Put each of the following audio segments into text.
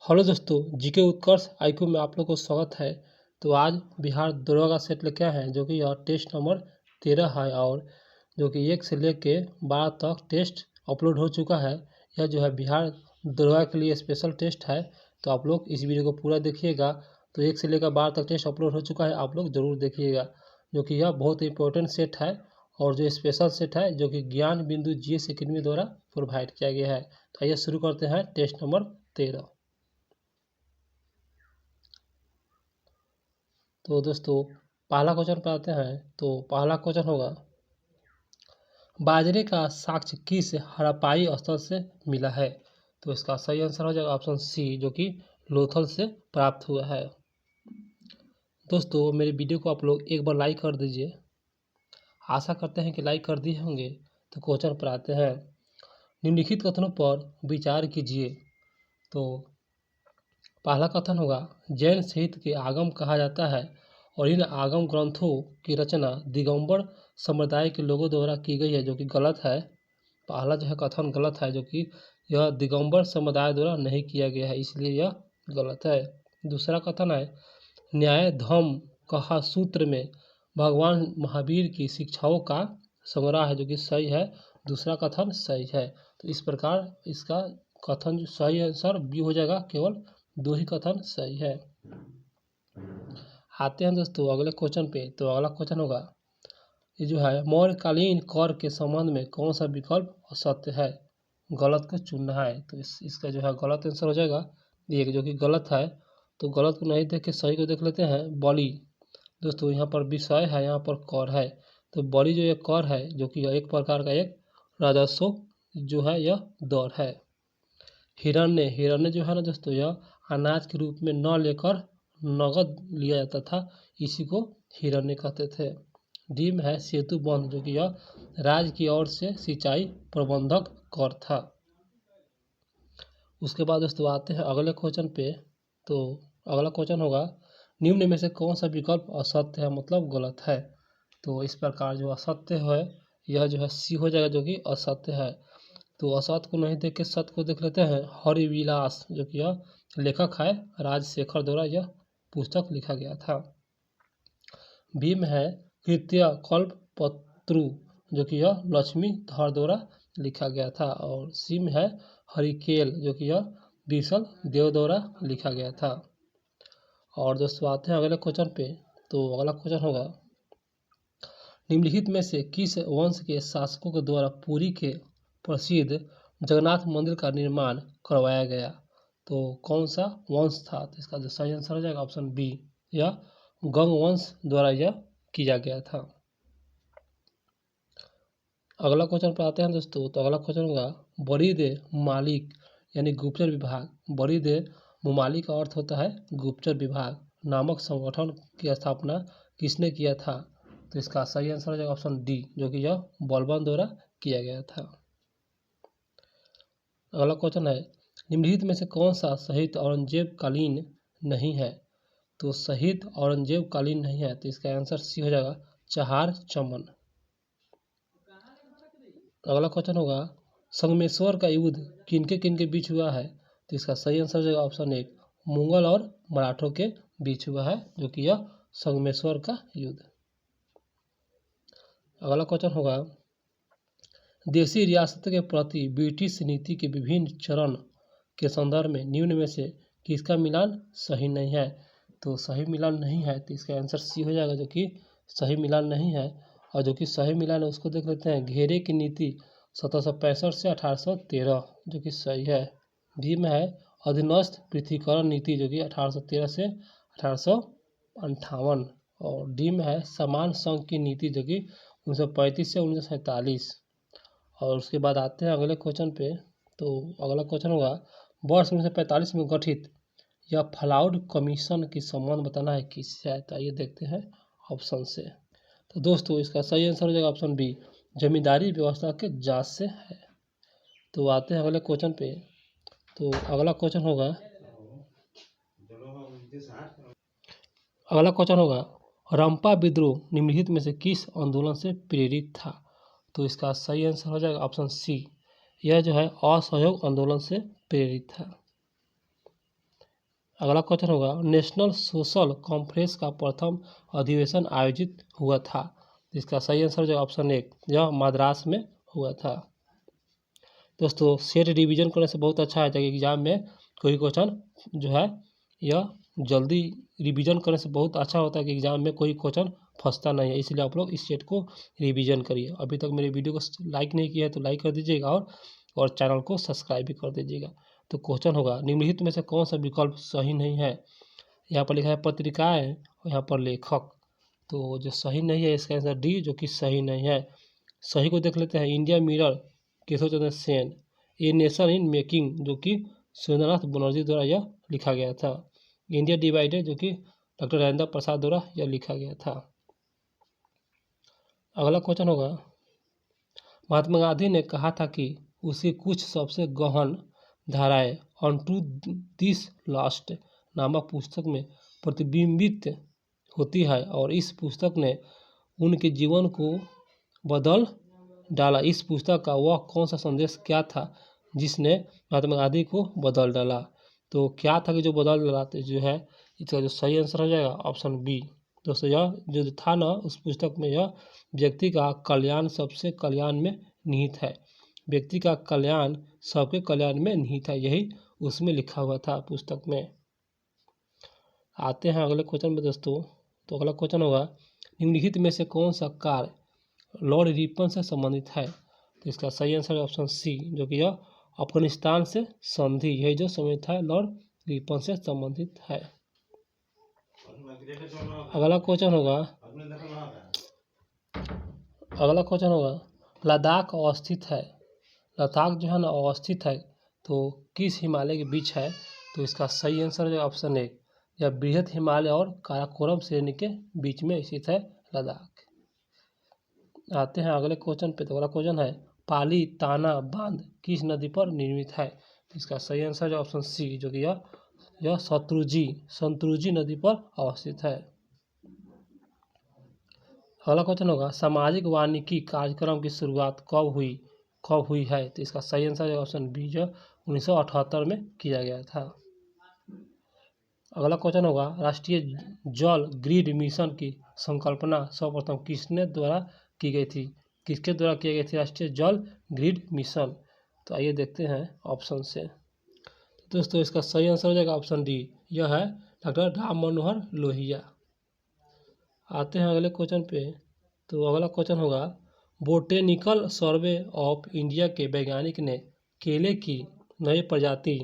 Hello दोस्तों, GK उत्कर्ष IQ में आप लोग को स्वागत है। तो आज बिहार दरोगा का सेट लेके आए हैं जो कि यह टेस्ट नंबर 13 है और जो कि 1 से लेके 12 तक टेस्ट अपलोड हो चुका है। यह जो है बिहार दरोगा के लिए स्पेशल टेस्ट है। तो आप लोग इस वीडियो को पूरा देखिएगा। तो 1 से लेकर 12 तक टेस्ट अपलोड हो चुका है, आप लोग ज़रूर देखिएगा, जो कि यह बहुत इंपॉर्टेंट सेट है और जो स्पेशल सेट है जो कि ज्ञान बिंदु GS एकेडमी द्वारा प्रोवाइड किया गया है। तो आइए शुरू करते हैं टेस्ट नंबर 13। तो दोस्तों पहला क्वेश्चन पे आते हैं। तो पहला क्वेश्चन होगा, बाजरे का साक्ष्य किस हड़प्पाई स्थल से मिला है? तो इसका सही आंसर हो जाएगा ऑप्शन सी, जो कि लोथल से प्राप्त हुआ है। दोस्तों मेरे वीडियो को आप लोग एक बार लाइक कर दीजिए, आशा करते हैं कि लाइक कर दिए होंगे। तो क्वेश्चन पर आते हैं, निम्नलिखित कथनों पर विचार कीजिए। तो पहला कथन होगा, जैन साहित्य के आगम कहा जाता है और इन आगम ग्रंथों की रचना दिगंबर संप्रदाय के लोगों द्वारा की गई है, जो कि गलत है। पहला जो है कथन गलत है, जो कि यह दिगंबर समुदाय द्वारा नहीं किया गया है, इसलिए यह गलत है। दूसरा कथन है, न्याय धर्म कहा सूत्र में भगवान महावीर की शिक्षाओं का संग्रह है, जो कि सही है। दूसरा कथन सही है। तो इस प्रकार इसका कथन जो सही आंसर बी हो जाएगा, केवल 2 ही कथन सही है। आते हैं दोस्तों अगले क्वेश्चन पे। तो अगला क्वेश्चन होगा, ये जो है मौर्यकालीन कर के संबंध में कौन सा विकल्प असत्य है? गलत को चुनना है। तो इसका जो है गलत आंसर हो जाएगा एक, जो कि गलत है। तो गलत को नहीं देख के सही को देख लेते हैं। बलि दोस्तों यहाँ पर विषय है, यहाँ पर कर है। तो बलि जो एक कर है, जो कि एक प्रकार का एक राजस्व जो है यह दर है। हिरण्य हिरण्य जो है ना दोस्तों, यह अनाज के रूप में न लेकर नगद लिया जाता था, इसी को हिरण्य कहते थे। डी में है सेतु बंध, जो कि यह राज्य की ओर से सिंचाई प्रबंधक कर था। उसके बाद दोस्तों आते हैं अगले क्वेश्चन पे। तो अगला क्वेश्चन होगा, निम्न में से कौन सा विकल्प असत्य है, मतलब गलत है? तो इस प्रकार जो असत्य है यह जो है सी हो जाएगा, जो कि असत्य है। तो असत्य को नहीं देख के सत्य को देख लेते हैं। हरिविलास, जो कि यह लेखक है, राजशेखर द्वारा यह पुस्तक लिखा गया था। बी में है कृत्य कल्पतरु, जो कि यह लक्ष्मी धर द्वारा लिखा गया था। और सी में है हरिकेल, जो कि यह विशल देव द्वारा लिखा गया था। और दोस्तों आते हैं अगले क्वेश्चन पे। तो अगला क्वेश्चन होगा, निम्नलिखित में से किस वंश के शासकों के द्वारा पुरी के प्रसिद्ध जगन्नाथ मंदिर का निर्माण करवाया गया? तो कौन सा वंश था? तो इसका जो सही आंसर हो जाएगा ऑप्शन बी, यह गंग वंश द्वारा यह किया गया था। अगला क्वेश्चन पर आते हैं दोस्तों। तो अगला क्वेश्चन होगा, बरीद मालिक यानी गुप्तचर विभाग, बरीद मुमालिक का अर्थ होता है गुप्तचर विभाग नामक संगठन की स्थापना किसने किया था? तो इसका सही आंसर हो जाएगा ऑप्शन डी, जो कि यह बलबन द्वारा किया गया था। अगला क्वेश्चन है, निम्नलिखित में से कौन सा शहीद औरंगजेब कालीन नहीं है? तो शहीद औरंगजेब कालीन नहीं है, तो इसका आंसर सी हो जाएगा चहार चमन। अगला क्वेश्चन होगा, संगमेश्वर का युद्ध किनके किनके बीच हुआ है? तो इसका सही आंसर हो जाएगा ऑप्शन एक, मुगल और मराठों के बीच हुआ है, जो कि यह संगमेश्वर का युद्ध। अगला क्वेश्चन होगा, देशी रियासत के प्रति ब्रिटिश नीति के विभिन्न चरण के संदर्भ में निम्न में से किसका मिलान सही नहीं है? तो सही मिलान नहीं है, तो इसका आंसर सी हो जाएगा, जो कि सही मिलान नहीं है। और जो कि सही मिलान है उसको देख लेते हैं। घेरे की नीति 1765 से 1813, जो कि सही है। बी में है अधीनस्थ पृथ्वीकरण नीति, जो कि 1813 से 1858। और डी में है समान संघ की नीति, जो कि 1935 से 1947। और उसके बाद आते हैं अगले क्वेश्चन पे। तो अगला क्वेश्चन होगा, वर्ष 1945 में गठित या फ्लाउड कमीशन की संबंध बताना है किससे है? तो आइए देखते हैं ऑप्शन से। तो दोस्तों इसका सही आंसर हो जाएगा ऑप्शन बी, जमींदारी व्यवस्था के जांच से है। तो आते हैं अगले क्वेश्चन पे। तो अगला क्वेश्चन होगा, रंपा विद्रोह निम्नलिखित में से किस आंदोलन से प्रेरित था? तो इसका सही आंसर हो जाएगा ऑप्शन सी, यह जो है असहयोग आंदोलन से प्रेरित था। अगला क्वेश्चन होगा नेशनल सोशल कॉन्फ्रेंस का प्रथम अधिवेशन आयोजित हुआ था। इसका सही आंसर जो ऑप्शन 1 यह मद्रास में हुआ था। दोस्तों सेट रिवीजन करने से बहुत अच्छा है, ताकि एग्जाम में कोई क्वेश्चन जो है यह जल्दी रिवीजन करने से बहुत अच्छा होता है कि एग्जाम में कोई क्वेश्चन फंसता नहीं है। इसलिए आप लोग इस सेट को रिवीजन करिए। अभी तक मेरे वीडियो को लाइक नहीं किया है तो लाइक कर दीजिएगा और चैनल को सब्सक्राइब भी कर दीजिएगा। तो क्वेश्चन होगा निम्नलिखित में से कौन सा विकल्प सही नहीं है। यहाँ पर लिखा है पत्रिकाएं और यहाँ पर लेखक। तो जो सही नहीं है इसका आंसर डी, जो कि सही नहीं है। सही को देख लेते हैं। India mirror Keshav Chandra Sen, a nation in making, जो कि सुरेंद्रनाथ बनर्जी द्वारा यह लिखा गया था। इंडिया डिवाइडेड, जो कि डॉक्टर राजेंद्र प्रसाद द्वारा यह लिखा गया था। अगला क्वेश्चन होगा महात्मा गांधी ने कहा था कि उसकी कुछ सबसे गहन धाराएं ऑन टू दिस लास्ट नामक पुस्तक में प्रतिबिंबित होती है और इस पुस्तक ने उनके जीवन को बदल डाला। इस पुस्तक का वह कौन सा संदेश क्या था जिसने महात्मा गांधी को बदल डाला। तो क्या था कि जो बदल डाला, तो जो है इसका जो सही आंसर हो जाएगा ऑप्शन बी। दोस्तों यह जो था ना उस पुस्तक में, यह व्यक्ति का कल्याण सबसे कल्याण में निहित है। व्यक्ति का कल्याण सबके कल्याण में निहित है, यही उसमें लिखा हुआ था पुस्तक में। आते हैं अगले क्वेश्चन में दोस्तों। तो अगला क्वेश्चन होगा निम्नलिखित में से कौन सा कार्य लॉर्ड रिपन से संबंधित है। तो इसका सही आंसर है ऑप्शन सी, जो कि यह अफगानिस्तान से संधि, यही जो संबंधित है लॉर्ड रिपन से संबंधित है। अगला क्वेश्चन होगा लद्दाख अवस्थित है। लद्दाख जो है ना अवस्थित है तो किस हिमालय के बीच है। तो इसका सही आंसर है ऑप्शन 1, यह बृहद हिमालय और काराकोरम श्रेणी के बीच में स्थित है लद्दाख। आते हैं अगले क्वेश्चन पे। तो अगला क्वेश्चन है पाली ताना बांध किस नदी पर निर्मित है। तो इसका सही आंसर है ऑप्शन सी, जो कि यह संतुरुजी नदी पर अवस्थित है। अगला क्वेश्चन होगा सामाजिक वानिकी कार्यक्रम की शुरुआत कब हुई है। तो इसका सही आंसर है ऑप्शन बी, जो 1978 में किया गया था। अगला क्वेश्चन होगा राष्ट्रीय जल ग्रिड मिशन की संकल्पना सर्वप्रथम किसने द्वारा की गई थी। किसके द्वारा की गई थी राष्ट्रीय जल ग्रिड मिशन। तो आइए देखते हैं ऑप्शन से। दोस्तों इसका सही आंसर हो जाएगा ऑप्शन डी, यह है डॉक्टर राम मनोहर लोहिया। आते हैं अगले क्वेश्चन पे। तो अगला क्वेश्चन होगा बोटेनिकल सर्वे ऑफ इंडिया के वैज्ञानिक ने केले की नई प्रजाति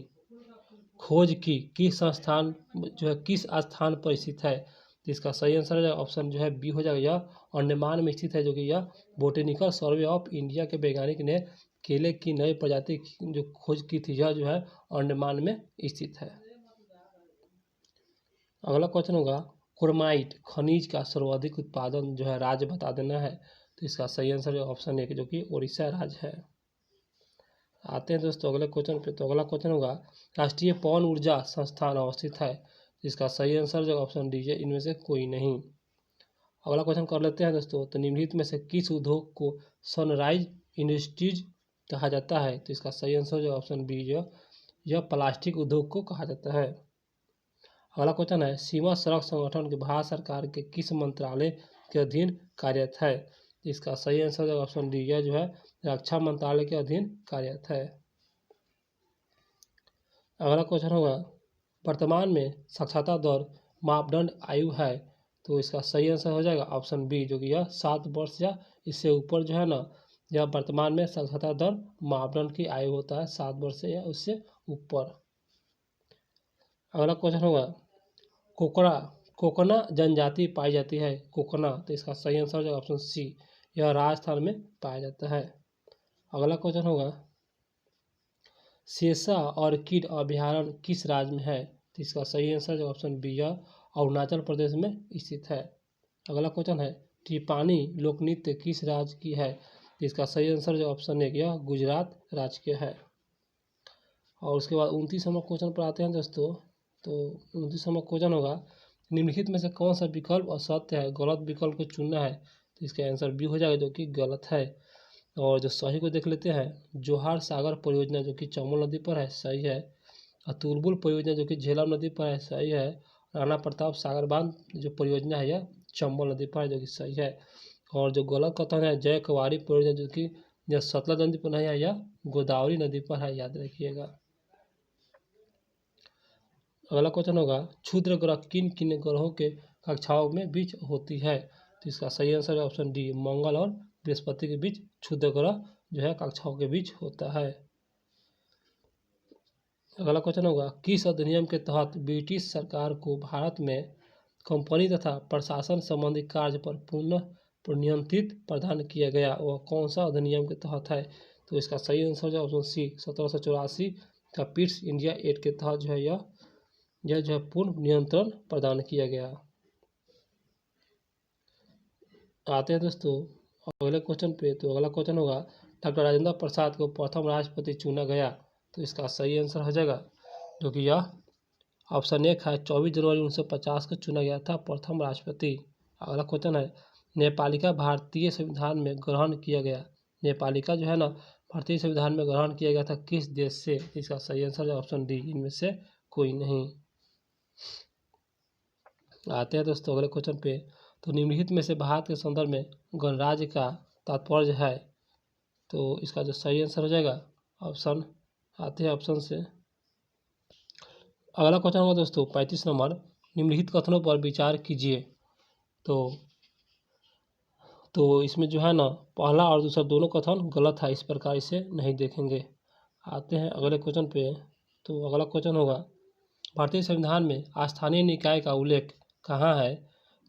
खोज की किस स्थान पर स्थित है। तो इसका सही आंसर है ऑप्शन जो है बी हो जाएगा, यह अंडमान में स्थित है, जो कि यह बोटेनिकल सर्वे ऑफ इंडिया के वैज्ञानिक ने केले की नई प्रजाति जो खोज की थी, यह जो है अंडमान में स्थित है। अगला क्वेश्चन होगा क्रोमाइट खनिज का सर्वाधिक उत्पादन जो है राज्य बता देना है। तो इसका सही आंसर है ऑप्शन 1, जो कि उड़ीसा राज्य है। आते हैं दोस्तों अगले क्वेश्चन पे। तो अगला क्वेश्चन होगा राष्ट्रीय पवन ऊर्जा संस्थान अवस्थित है। इसका सही आंसर जो ऑप्शन डी है, इनमें से कोई नहीं। अगला क्वेश्चन कर लेते हैं दोस्तों। तो निम्नलिखित में से किस उद्योग को सनराइज इंडस्ट्रीज कहा जाता है। तो इसका सही आंसर जो ऑप्शन बी, जो यह प्लास्टिक उद्योग को कहा जाता है। अगला क्वेश्चन है सीमा सड़क संगठन के भारत सरकार के किस मंत्रालय के अधीन कार्यरत है। इसका सही आंसर है ऑप्शन डी, यह जो है रक्षा मंत्रालय के अधीन कार्यरत है। अगला क्वेश्चन होगा वर्तमान में साक्षरता दर मापदंड आयु है। तो इसका सही आंसर हो जाएगा ऑप्शन बी, जो कि यह 7 वर्ष या इससे ऊपर जो है ना, यह वर्तमान में साक्षरता दर मापदंड की आयु होता है 7 वर्ष या उससे ऊपर। अगला क्वेश्चन होगा कोकना जनजाति पाई जाती है। कोकना, तो इसका सही आंसर हो जाएगा ऑप्शन सी, यह राजस्थान में पाया जाता है। अगला क्वेश्चन होगा शेषा ऑर्किड अभयारण्य किस राज्य में है। तो इसका सही आंसर जो ऑप्शन बी, यह अरुणाचल प्रदेश में स्थित है। अगला क्वेश्चन है टिपानी लोक नृत्य किस राज्य की है। तो इसका सही आंसर जो ऑप्शन 1, यह गुजरात राज्य के है। और उसके बाद 29 नंबर क्वेश्चन पर आते हैं दोस्तों। तो 29 नंबर क्वेश्चन होगा निम्नलिखित में से कौन सा विकल्प असत्य है। गलत विकल्प को चुनना है। तो इसका आंसर बी हो जाएगा, जो कि गलत है। और जो सही को देख लेते हैं जोहार सागर परियोजना जो कि चमोल नदी पर है, सही है। तुलबुल परियोजना जो कि झेलम नदी पर है, सही है। राणा प्रताप सागर बांध जो परियोजना है यह चंबल नदी पर है, जो कि सही है। और जो गलत कथन है जय कुंवारी परियोजना जो कि यह सतलज नदी पर नहीं है, यह गोदावरी नदी पर है, याद रखिएगा। अगला क्वेश्चन होगा क्षुद्र ग्रह किन किन ग्रहों के कक्षाओं में बीच होती है? तो इसका सही आंसर है ऑप्शन डी, मंगल और बृहस्पति के बीच क्षुद्र ग्रह जो है कक्षाओं के बीच होता है। अगला क्वेश्चन होगा किस अधिनियम के तहत ब्रिटिश सरकार को भारत में कंपनी तथा प्रशासन संबंधी कार्य पर पुनः नियंत्रित प्रदान किया गया, वह कौन सा अधिनियम के तहत है? तो इसका सही आंसर है ऑप्शन सी, 1784 का पिट्स इंडिया एक्ट के तहत जो है यह जो है पूर्ण नियंत्रण प्रदान किया गया। आते हैं दोस्तों अगले क्वेश्चन पे। तो अगला क्वेश्चन होगा डॉक्टर राजेंद्र प्रसाद को प्रथम राष्ट्रपति चुना गया, तो इसका सही आंसर हो जाएगा जो कि यह ऑप्शन एक है, 24 जनवरी 1950 को चुना गया था प्रथम राष्ट्रपति। अगला क्वेश्चन है नेपालिका भारतीय संविधान में ग्रहण किया गया, नेपालिका जो है ना भारतीय संविधान में ग्रहण किया गया था किस देश से? इसका सही आंसर है ऑप्शन डी, इनमें से कोई नहीं। आते हैं दोस्तों अगले क्वेश्चन पे। तो निम्नलिखित में से भारत के संदर्भ में गणराज्य का तात्पर्य है, तो इसका जो सही आंसर हो जाएगा ऑप्शन, आते हैं ऑप्शन से। अगला क्वेश्चन होगा दोस्तों 35 नंबर, निम्नलिखित कथनों पर विचार कीजिए। तो इसमें जो है ना पहला और दूसरा दोनों कथन गलत है, इस प्रकार इसे नहीं देखेंगे। आते हैं अगले क्वेश्चन पे। तो अगला क्वेश्चन होगा भारतीय संविधान में स्थानीय निकाय का उल्लेख कहाँ है?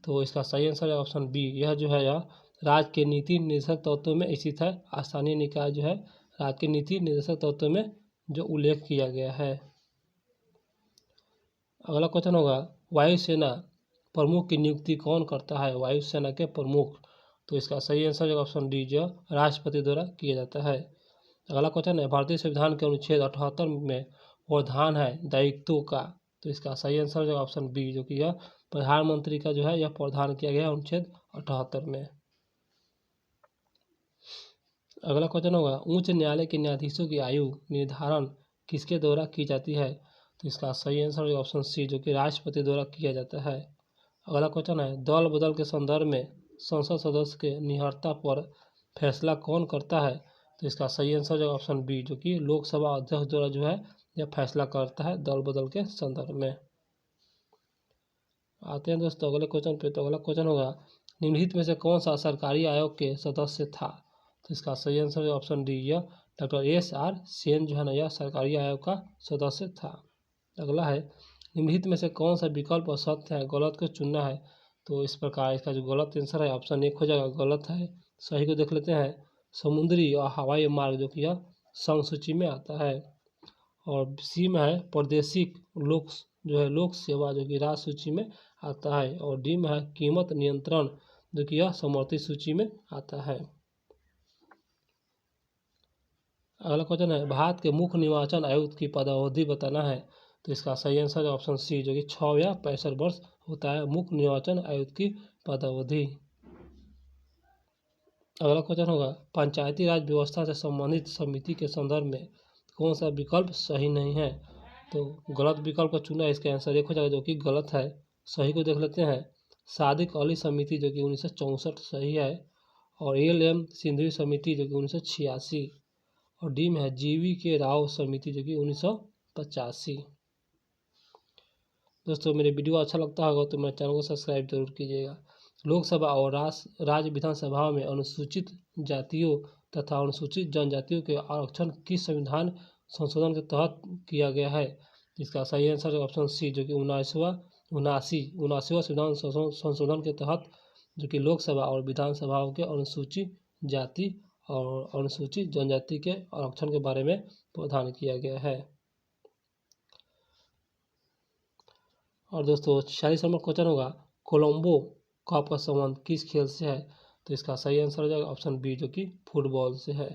तो इसका सही आंसर है ऑप्शन बी, यह जो है यह राज्य के नीति निर्देशक तत्वों में स्थित है। स्थानीय निकाय जो है राज्य के नीति निर्देशक तत्वों में जो उल्लेख किया गया है। अगला क्वेश्चन होगा वायुसेना प्रमुख की नियुक्ति कौन करता है? वायुसेना के प्रमुख, तो इसका सही आंसर है ऑप्शन डी, जो राष्ट्रपति द्वारा किया जाता है। अगला क्वेश्चन है भारतीय संविधान के अनुच्छेद 78 में प्रावधान है दायित्वों का, तो इसका सही आंसर है ऑप्शन बी, जो कि यह प्रधानमंत्री का जो है यह प्रावधान किया गया है अनुच्छेद 78 में। अगला क्वेश्चन होगा उच्च न्यायालय के न्यायाधीशों की आयु निर्धारण किसके द्वारा की जाती है? तो इसका सही आंसर है ऑप्शन सी, जो कि राष्ट्रपति द्वारा किया जाता है। अगला क्वेश्चन है दल बदल के संदर्भ में संसद सदस्य के निहत्था पर फैसला कौन करता है? तो इसका सही आंसर है ऑप्शन बी, जो कि लोकसभा अध्यक्ष द्वारा जो है यह फैसला करता है दल बदल के संदर्भ में। आते हैं दोस्तों अगले क्वेश्चन पे। तो अगला क्वेश्चन होगा निम्नलिखित में से कौन सा सरकारी आयोग के सदस्य था? तो इसका सही आंसर है ऑप्शन डी, यह डॉक्टर SR सेन जो है ना यह सरकारी आयोग का सदस्य था। अगला है निम्नलिखित में से कौन सा विकल्प असत्य है, गलत को चुनना है। तो इस प्रकार इसका जो गलत आंसर है ऑप्शन एक हो जाएगा, गलत है। सही को देख लेते हैं, समुद्री और हवाई मार्ग जो कि यह संघ सूची में आता है। और सी में है प्रादेशिक लोक जो है लोक सेवा जो कि राज्य सूची में आता है। और डी में है कीमत नियंत्रण जो कि यह समवर्ती सूची में आता है। अगला क्वेश्चन है भारत के मुख्य निर्वाचन आयुक्त की पदावधि बताना है। तो इसका सही आंसर है ऑप्शन सी, जो कि 6 या 65 वर्ष होता है मुख्य निर्वाचन आयुक्त की पदावधि। अगला क्वेश्चन होगा पंचायती राज व्यवस्था से संबंधित समिति के संदर्भ में कौन सा विकल्प सही नहीं है? तो गलत विकल्प को चुना, इसका आंसर एक हो जाएगा जो कि गलत है। सही को देख लेते हैं, सादिक अली समिति जो कि 1964 सही है। और LM सिंधवी समिति जो कि 1986। और डी में है GV राव समिति जो कि 1985। दोस्तों मेरे वीडियो अच्छा लगता होगा तो मेरे चैनल को सब्सक्राइब जरूर कीजिएगा। लोकसभा और राज्य विधानसभाओं में अनुसूचित जातियों तथा अनुसूचित जनजातियों के आरक्षण किस संविधान संशोधन के तहत किया गया है? इसका सही आंसर है ऑप्शन सी, जो कि 79वां संविधान संशोधन के तहत जो कि लोकसभा और विधानसभाओं के अनुसूचित जाति और अनुसूचित जनजाति के आरक्षण के बारे में प्रावधान किया गया है। और दोस्तों 46 नंबर क्वेश्चन होगा कोलंबो कप का संबंध किस खेल से है? तो इसका सही आंसर हो जाएगा ऑप्शन बी, जो कि फुटबॉल से है।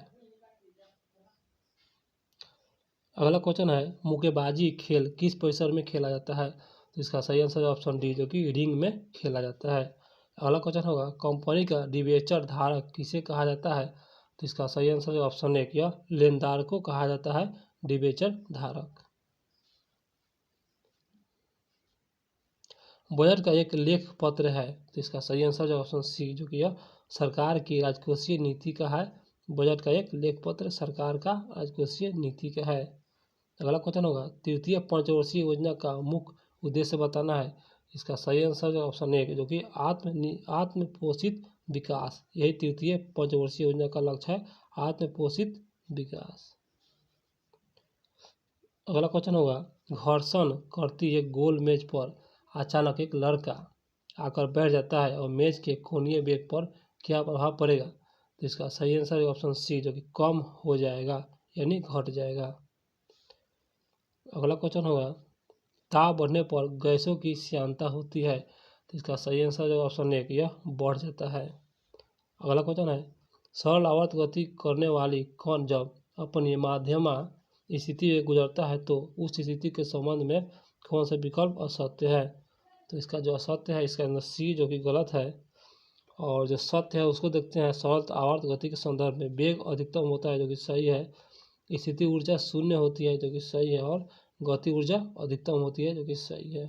अगला क्वेश्चन है मुक्केबाजी खेल किस परिसर में खेला जाता है? तो इसका सही आंसर है ऑप्शन डी, जो कि रिंग में खेला जाता है। अगला क्वेश्चन होगा कंपनी का डिबेंचर धारक किसे कहा जाता है? तो इसका सही आंसर है ऑप्शन एक, यह लेनदार को कहा जाता है डिबेंचर धारक। बजट का एक लेख पत्र है। तो इसका सही आंसर जो ऑप्शन सी, जो कि यह सरकार की राजकोषीय नीति का है। बजट का एक लेख पत्र सरकार का राजकोषीय नीति का है। अगला क्वेश्चन होगा, तृतीय पंचवर्षीय योजना का मुख्य उद्देश्य बताना है। इसका सही आंसर जो ऑप्शन ए, जो कि आत्म पोषित विकास, यही तृतीय पंचवर्षीय योजना का लक्ष्य है, आत्म पोषित विकास। अगला क्वेश्चन होगा, घर्षण करती एक गोल मेज पर अचानक एक लड़का आकर बैठ जाता है और मेज के कोणीय वेग पर क्या प्रभाव पड़ेगा। तो इसका सही आंसर है ऑप्शन सी, जो कि कम हो जाएगा, यानी घट जाएगा। अगला क्वेश्चन होगा, ताप बढ़ने पर गैसों की श्यानता होती है। तो इसका सही आंसर जो ऑप्शन ए, यह बढ़ जाता है। अगला क्वेश्चन है, सरल आवर्त गति करने वाली कण जब अपनी माध्यमा स्थिति में गुजरता है तो उस स्थिति के संबंध में कौन सा विकल्प असत्य है। तो इसका जो असत्य है, इसका आंसर सी, जो कि गलत है। और जो सत्य है उसको देखते हैं। सरल आवर्त गति के संदर्भ में वेग अधिकतम होता है, जो कि सही है। स्थिति ऊर्जा शून्य होती है, जो कि सही है। और गति ऊर्जा अधिकतम होती है, जो कि सही है।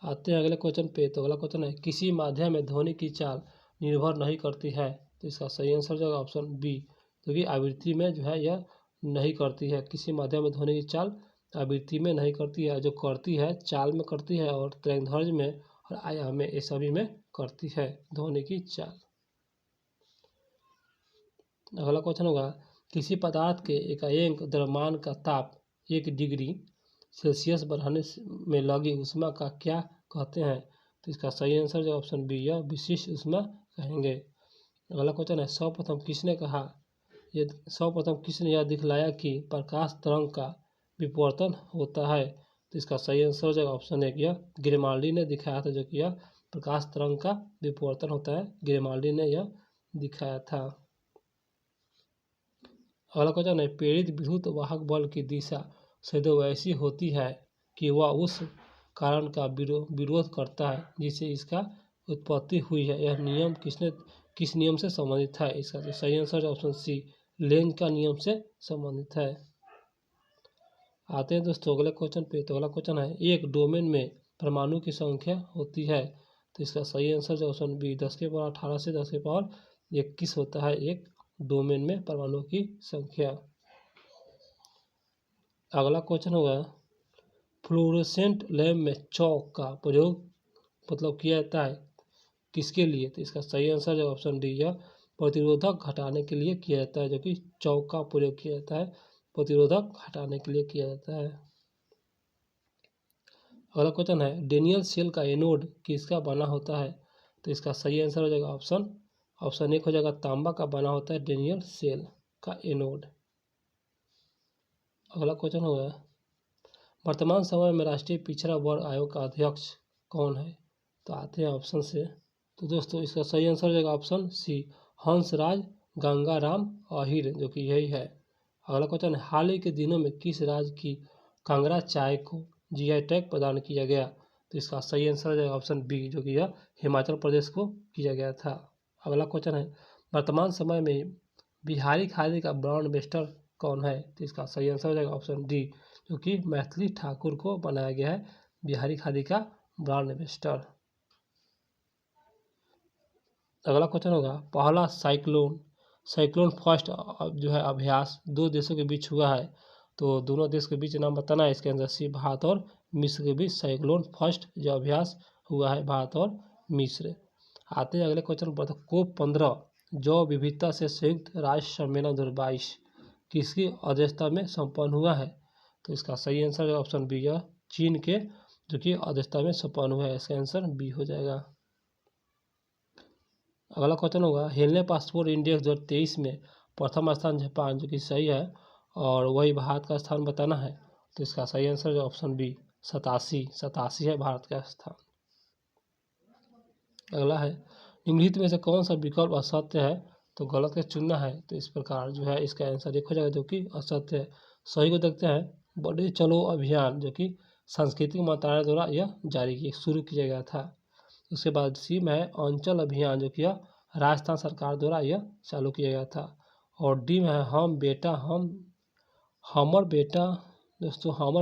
आते हैं अगले क्वेश्चन पे। तो अगला क्वेश्चन है, किसी माध्यम में ध्वनि की चाल निर्भर नहीं करती है। तो इसका सही आंसर जो है ऑप्शन बी, क्योंकि आवृत्ति में जो है यह नहीं करती है। किसी माध्यम में ध्वनि की चाल आवृत्ति में नहीं करती है, जो करती है चाल में करती है, और तरंगदैर्घ्य में और आयाम में, ये सभी में करती है ध्वनि की चाल। अगला क्वेश्चन होगा, किसी पदार्थ के एकाएक द्रव्यमान का ताप 1 डिग्री सेल्सियस बढ़ाने में लगी ऊष्मा का क्या कहते हैं। तो इसका सही आंसर जो ऑप्शन बी, यह विशिष्ट ऊष्मा कहेंगे। अगला क्वेश्चन है, सर्वप्रथम किसने यह दिखलाया कि प्रकाश तरंग का विवर्तन होता है। तो इसका सही आंसर जो ऑप्शन है, यह ग्रिमाल्डी ने दिखाया था, जो कि यह प्रकाश तरंग का विवर्तन होता है, ग्रिमाल्डी ने यह दिखाया था। अगला क्वेश्चन है, प्रेरित विद्युत वाहक बल की दिशा सदैव वैसी होती है कि वह उस कारण का विरोध करता है जिससे इसका उत्पत्ति हुई है। यह नियम किस नियम से संबंधित है। इसका जो सही आंसर ऑप्शन सी, लेंज का नियम से संबंधित है। आते हैं दोस्तों अगले क्वेश्चन पे। तो अगला क्वेश्चन है, एक डोमेन में परमाणु की संख्या होती है। तो इसका सही आंसर जो ऑप्शन बी, 10 के पावर 18 से 10 के पावर 21 होता है एक डोमेन में परमाणु की संख्या। अगला क्वेश्चन होगा, फ्लोरोसेंट लैंप में चौक का प्रयोग मतलब किया जाता है किसके लिए। तो इसका सही आंसर जो ऑप्शन डी, यह प्रतिरोधक घटाने के लिए किया जाता है, जो कि चौक का प्रयोग किया जाता है प्रतिरोधक हटाने के लिए किया जाता है। अगला क्वेश्चन है, डेनियल सेल का एनोड किसका बना होता है। तो इसका सही आंसर हो जाएगा ऑप्शन एक हो जाएगा, तांबा का बना होता है डेनियल सेल का एनोड। अगला क्वेश्चन होगा, वर्तमान समय में राष्ट्रीय पिछड़ा वर्ग आयोग का अध्यक्ष कौन है। तो आते हैं ऑप्शन से। तो दोस्तों इसका सही आंसर हो जाएगा ऑप्शन सी, हंसराज गंगाराम अहिर, जो कि यही है। अगला क्वेश्चन है, हाल ही के दिनों में किस राज्य की कांगड़ा चाय को जीआई टैग प्रदान किया गया। तो इसका सही आंसर हो जाएगा ऑप्शन बी, जो कि यह हिमाचल प्रदेश को किया गया था। अगला क्वेश्चन है, वर्तमान समय में बिहारी खादी का ब्रांड एम्बेसडर कौन है। तो इसका सही आंसर हो जाएगा ऑप्शन डी, जो कि मैथिली ठाकुर को बनाया गया है बिहारी खादी का ब्रांड एम्बेसडर। अगला क्वेश्चन होगा, पहला साइक्लोन फर्स्ट जो है अभ्यास 2 देशों के बीच हुआ है। तो दोनों देश के बीच नाम बताना है। इसके अंदर सी, भारत और मिस्र के बीच साइक्लोन फर्स्ट जो अभ्यास हुआ है भारत और मिस्र। आते हैं अगले क्वेश्चन पर। कोप 15 जैव विविधता से संयुक्त राष्ट्र सम्मेलन 2022 किसकी अध्यक्षता में संपन्न हुआ है। तो इसका सही आंसर है ऑप्शन बी, यह चीन के जो कि अध्यक्षता में संपन्न हुआ है। इसका आंसर बी हो जाएगा। अगला क्वेश्चन होगा, हेनले पासपोर्ट इंडेक्स 2023 में प्रथम स्थान जापान, जो कि सही है, और वही भारत का स्थान बताना है। तो इसका सही आंसर है ऑप्शन बी, 87 है भारत का स्थान। अगला है, निम्नलिखित में से कौन सा विकल्प असत्य है। तो गलत का चुनना है। तो इस प्रकार जो है इसका आंसर एक हो जाएगा, जो कि असत्य है। सही को देखते हैं, बढ़े चलो अभियान जो कि सांस्कृतिक मंत्रालय द्वारा यह शुरू किया गया था। उसके बाद सी में है अंचल अभियान, जो कि राजस्थान सरकार द्वारा यह चालू किया गया था। और डी में है हमर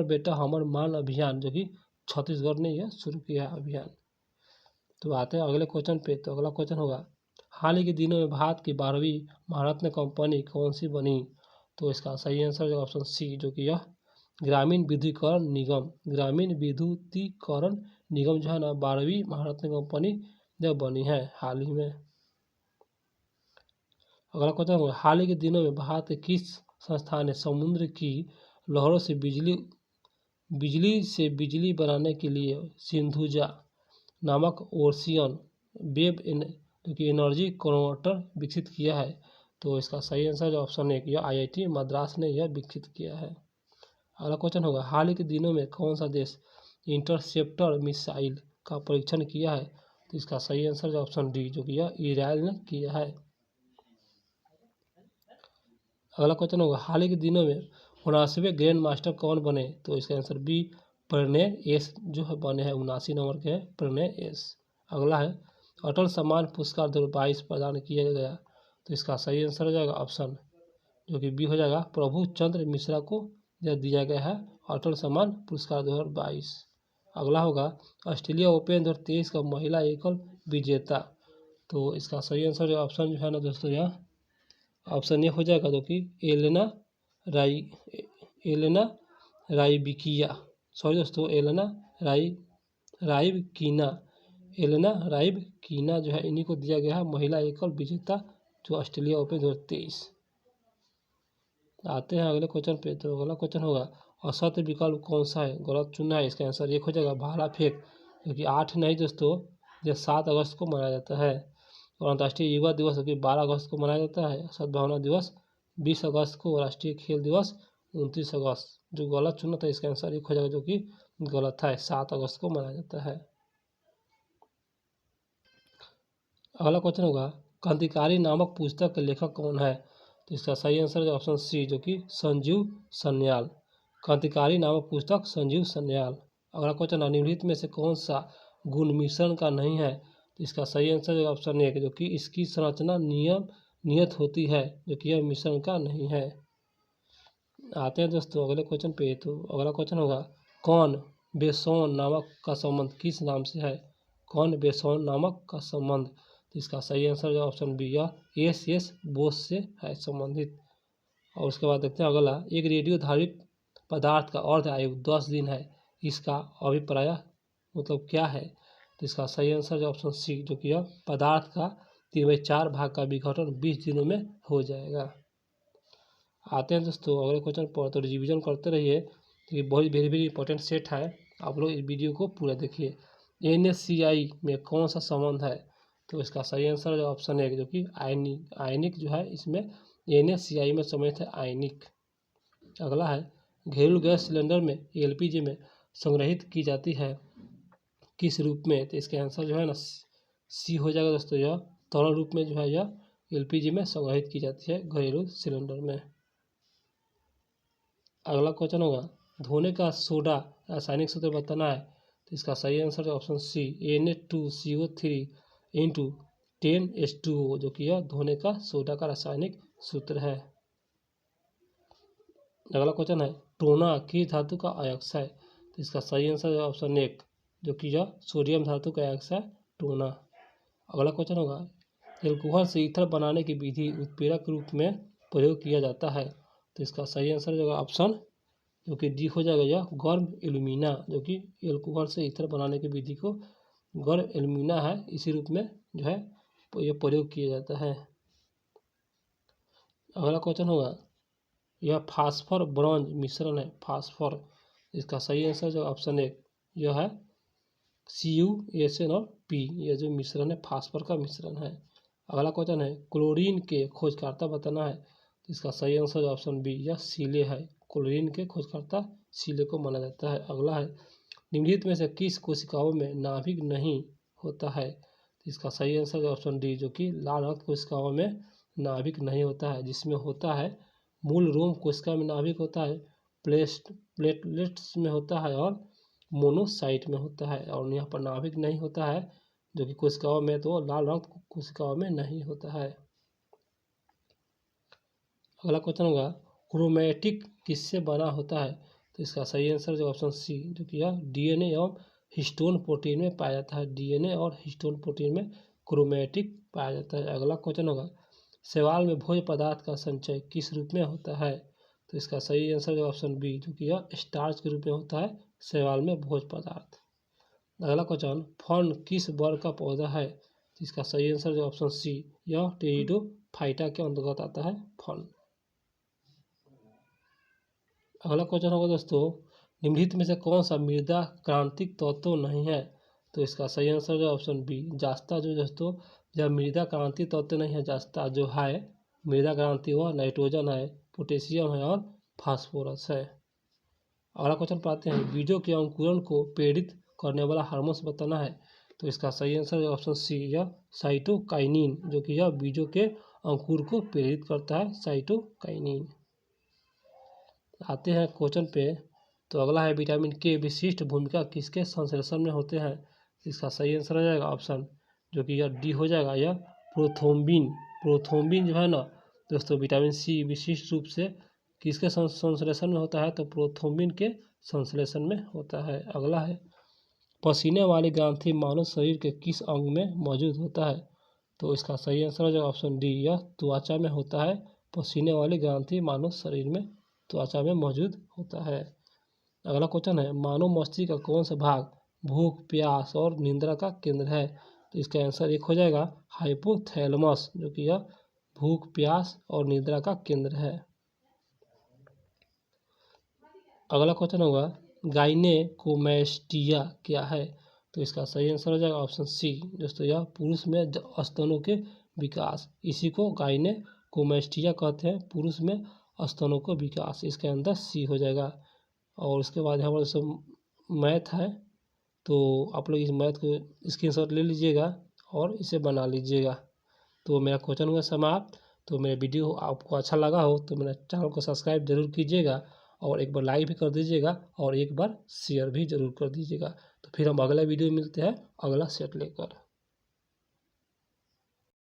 बेटा हमर मान अभियान, जो कि छत्तीसगढ़ ने यह शुरू किया अभियान। तो आते हैं अगले क्वेश्चन पे। तो अगला क्वेश्चन होगा, हाल ही के दिनों में भारत की 12वीं महारत्न कंपनी कौन सी बनी? तो इसका सही आंसर है ऑप्शन सी, जो कि यह ग्रामीण विद्युतीकरण निगम। ग्रामीण विद्युतीकरण निगम जो है ना 12वीं महारत्न कंपनी जब बनी है हाल ही में। अगला क्वेश्चन होगा, हाल ही के दिनों में भारत के किस संस्थान ने समुद्र की लहरों से बिजली बनाने के लिए सिंधुजा नामक ओशियन वेव एनर्जी कन्वर्टर विकसित किया है? तो इसका सही आंसर ऑप्शन है, यह IIT मद्रास ने यह विकसित किया है। अगला क्वेश्चन होगा, हाल ही के दिनों में कौन सा देश इंटरसेप्टर मिसाइल का परीक्षण किया है? तो इसका सही आंसर ऑप्शन डी, जो कि यह इजराइल ने किया है। अगला क्वेश्चन होगा, हाल ही के दिनों में 79वें ग्रैंड मास्टर कौन बने? तो इसका आंसर बी, प्रणय एस जो है बने हैं। 79 नंबर के है प्रणय एस। अगला है, अटल सम्मान पुरस्कार 2022 प्रदान किया गया। तो इसका सही आंसर हो जाएगा ऑप्शन, जो कि बी हो जाएगा, प्रभु चंद्र मिश्रा को यह दिया गया है अटल सम्मान पुरस्कार 2022। अगला होगा, ऑस्ट्रेलिया ओपन 2023 का महिला एकल विजेता। तो इसका सही आंसर ऑप्शन जो है ना दोस्तों, यह ऑप्शन ए हो जाएगा, जो कि एलेना राइबिकिया, सॉरी दोस्तों, एलेना राइबकिना जो है इन्हीं को दिया गया है महिला एकल विजेता जो ऑस्ट्रेलिया ओपन 2023। आते हैं अगले क्वेश्चन पे। तो अगला क्वेश्चन होगा, असत्य विकल्प कौन सा है? गलत चुनना है। इसका आंसर एक हो जाएगा भाला फेंक, क्योंकि 8 नहीं दोस्तों, यह 7 अगस्त को मनाया जाता है। और अंतर्राष्ट्रीय युवा दिवस जो कि 12 अगस्त को मनाया जाता है। सद्भावना दिवस 20 अगस्त को। राष्ट्रीय खेल दिवस 29 अगस्त। जो गलत चुना था इसका आंसर एक हो जाएगा, जो कि गलत है, 7 अगस्त को मनाया जाता है। अगला क्वेश्चन होगा, क्रांतिकारी नामक पुस्तक के लेखक कौन है? तो इसका सही आंसर है ऑप्शन सी, जो कि संजीव सन्याल। क्रांतिकारी नामक पुस्तक संजीव सन्याल। अगला क्वेश्चन, निम्नलिखित में से कौन सा गुण मिश्रण का नहीं है? तो इसका सही आंसर है ऑप्शन ए, जो कि इसकी संरचना नियत होती है, जो कि यह मिश्रण का नहीं है। आते हैं दोस्तों अगले क्वेश्चन पे। तो अगला क्वेश्चन होगा, कौन बेसौन नामक का संबंध किस नाम से है? कौन बेसौन नामक का संबंध? तो इसका सही आंसर है ऑप्शन बी, यह एस बोस से है संबंधित। और उसके बाद देखते हैं अगला, एक रेडियो धारित पदार्थ का अर्ध आयु 10 दिन है, इसका अभिप्राय मतलब क्या है? तो इसका सही आंसर है ऑप्शन सी, जो कि यह पदार्थ का 3/4 भाग का विघटन 20 दिनों में हो जाएगा। आते हैं दोस्तों अगले क्वेश्चन पर। तो रिवीजन करते रहिए, क्योंकि बहुत वेरी इंपॉर्टेंट सेट है। आप लोग इस वीडियो को पूरा देखिए। NSCI में कौन सा संबंध है? तो इसका सही आंसर है ऑप्शन ए, जो कि आयनिक जो है, इसमें NSCI में सम्मिलित है आयनिक। अगला है, घरेलू गैस सिलेंडर में LPG में संग्रहित की जाती है किस रूप में? तो इसका आंसर जो है ना सी हो जाएगा दोस्तों, यह तरल रूप में जो है यह LPG में संग्रहित की जाती है घरेलू सिलेंडर में। अगला क्वेश्चन होगा, धोने का सोडा रासायनिक सूत्र बताना है। तो इसका सही आंसर है ऑप्शन सी, Na2CO3 × 10H2O, जो कि यह धोने का सोडा का रासायनिक सूत्र है। अगला क्वेश्चन है, टोना किस धातु का अयस्क है? तो इसका सही आंसर है ऑप्शन ए, जो कि यह सोडियम धातु का अयस्क है टोना। अगला क्वेश्चन होगा, एल्कोहल से ईथर बनाने की विधि उत्प्रेरक के रूप में प्रयोग किया जाता है। तो इसका सही आंसर हो जाएगा ऑप्शन, जो कि डी हो जाएगा, यह गर्म एल्यूमिना, जो कि एल्कोहल से ईथर बनाने की विधि को गर्म एल्यूमिना है, इसी रूप में जो है यह प्रयोग किया जाता है। अगला क्वेश्चन होगा, यह फास्फोर ब्रॉन्ज मिश्रण है, फास्फोर। इसका सही आंसर जो ऑप्शन ए, यह है CuSN और P, यह जो मिश्रण है फास्फोर का मिश्रण है। अगला क्वेश्चन है, क्लोरीन के खोजकर्ता बताना है। तो इसका सही आंसर ऑप्शन बी, यह सीले है। क्लोरीन के खोजकर्ता सीले को माना जाता है। अगला है, निम्नलिखित में से किस कोशिकाओं में नाभिक नहीं होता है? तो इसका सही आंसर ऑप्शन डी, जो कि लाल रक्त कोशिकाओं में नाभिक नहीं होता है। जिसमें होता है मूल रोम कोशिका में नाभिक होता है, प्लेटलेट्स में होता है और मोनोसाइट में होता है। और यहाँ पर नाभिक नहीं होता है जो कि कोशिकाओं में, तो लाल रक्त कोशिकाओं में नहीं होता है। अगला क्वेश्चन होगा, क्रोमैटिक किससे बना होता है? तो इसका सही आंसर जो ऑप्शन सी, जो कि यह डीएनए एवं हिस्टोन प्रोटीन में पाया जाता है। डीएनए और हिस्टोन प्रोटीन में क्रोमैटिक पाया जाता है। अगला क्वेश्चन होगा, शैवाल में भोज्य पदार्थ का संचय किस रूप में होता है? तो इसका सही आंसर जो ऑप्शन बी, जो कि यह स्टार्च के रूप में होता है शैवाल में भोज्य पदार्थ। अगला क्वेश्चन, फर्न किस वर्ग का पौधा है? तो इसका सही आंसर जो ऑप्शन सी, यह टेरिडोफाइटा के अंतर्गत आता है फर्न। अगला क्वेश्चन होगा दोस्तों, निम्नलिखित में से कौन सा मृदा क्रांतिक तत्व नहीं है? तो इसका सही आंसर जो ऑप्शन बी, जास्ता जो दोस्तों जब मृदा क्रांति तत्व नहीं है। जास्ता जो है मृदा क्रांति वह नाइट्रोजन है, पोटेशियम है और फास्फोरस है। अगला क्वेश्चन पाते हैं, बीजों के अंकुरण को प्रेरित करने वाला हार्मोन्स बताना है। तो इसका सही आंसर ऑप्शन सी, यह साइटोकाइनिन, जो कि यह बीजों के अंकुर को प्रेरित करता है, साइटोकाइनिन। आते हैं क्वेश्चन पे, तो अगला है विटामिन के विशिष्ट भूमिका किसके संश्लेषण में होते हैं? इसका सही आंसर हो जाएगा ऑप्शन, जो कि यह डी हो जाएगा, यह प्रोथ्रोम्बिन। प्रोथ्रोम्बिन जो है ना दोस्तों, विटामिन सी विशिष्ट रूप से किसके संश्लेषण में होता है? तो प्रोथ्रोम्बिन के संश्लेषण में होता है। अगला है, पसीने वाली ग्रंथि मानव शरीर के किस अंग में मौजूद होता है? तो इसका सही आंसर हो जाएगा ऑप्शन डी, यह त्वचा में होता है। पसीने वाली ग्रंथि मानव शरीर में त्वचा में मौजूद होता है। अगला क्वेश्चन है, मानव मस्तिष्क का कौन सा भाग भूख, प्यास और निद्रा का केंद्र है? तो इसका आंसर एक हो जाएगा हाइपोथैलेमस, जो कि यह भूख, प्यास और निद्रा का केंद्र है। अगला क्वेश्चन होगा, गाइनेकोमैस्टिया क्या है? तो इसका सही आंसर हो जाएगा ऑप्शन सी, दोस्तों यह पुरुष में स्तनों के विकास, इसी को गाइनेकोमैस्टिया कहते हैं, पुरुष में स्तनों को विकास। इसके अंदर सी हो जाएगा। और उसके बाद हमारे सब मैथ है, तो आप लोग इस मैथ को स्क्रीनशॉट ले लीजिएगा और इसे बना लीजिएगा। तो मेरा क्वेश्चन हुआ समाप्त। तो मेरा वीडियो आपको अच्छा लगा हो तो मेरा चैनल को सब्सक्राइब जरूर कीजिएगा और एक बार लाइक भी कर दीजिएगा और एक बार शेयर भी जरूर कर दीजिएगा। तो फिर हम अगला वीडियो मिलते हैं अगला सेट लेकर।